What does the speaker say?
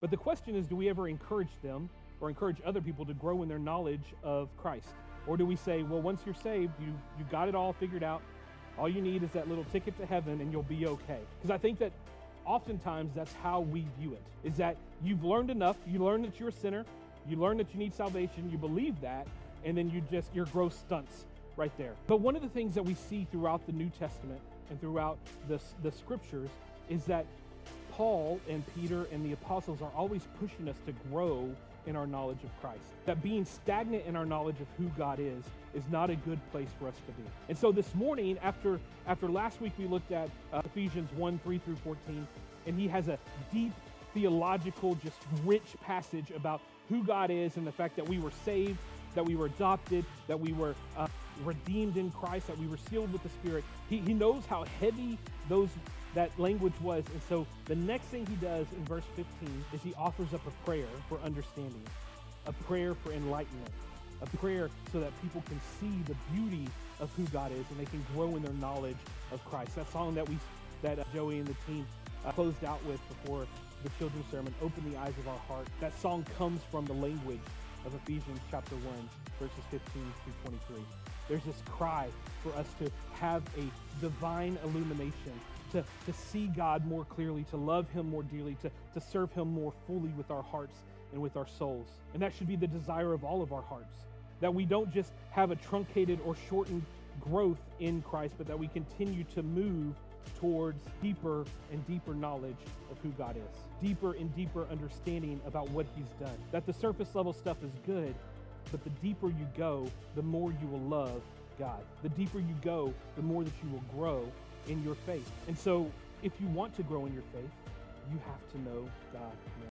But the question is, do we ever encourage them or encourage other people to grow in their knowledge of Christ? Or do we say, well, once you're saved, you've got it all figured out. All you need is that little ticket to heaven and you'll be okay. Because I think that oftentimes that's how we view it, is that you've learned enough, you learn that you're a sinner, you learn that you need salvation, you believe that, and then your growth stunts right there. But one of the things that we see throughout the New Testament and throughout the scriptures is that Paul and Peter and the apostles are always pushing us to grow in our knowledge of Christ. That being stagnant in our knowledge of who God is not a good place for us to be. And so this morning, after last week we looked at Ephesians 1:3-14, and he has a deep theological, just rich passage about who God is and the fact that we were saved, that we were adopted, that we were redeemed in Christ, that we were sealed with the Spirit. He knows how heavy that language was. And so the next thing he does in verse 15 is he offers up a prayer for understanding, a prayer for enlightenment, a prayer so that people can see the beauty of who God is and they can grow in their knowledge of Christ. That song that Joey and the team closed out with before the children's sermon, Open the Eyes of Our Heart. That song comes from the language of Ephesians chapter 1, verses 15-23. There's this cry for us to have a divine illumination, to see God more clearly, to love him more dearly, to serve him more fully with our hearts and with our souls. And that should be the desire of all of our hearts, that we don't just have a truncated or shortened growth in Christ, but that we continue to move towards deeper and deeper knowledge of who God is, deeper and deeper understanding about what he's done. That the surface level stuff is good, but the deeper you go, the more you will love God. The deeper you go, the more that you will grow in your faith. And so if you want to grow in your faith, you have to know God more.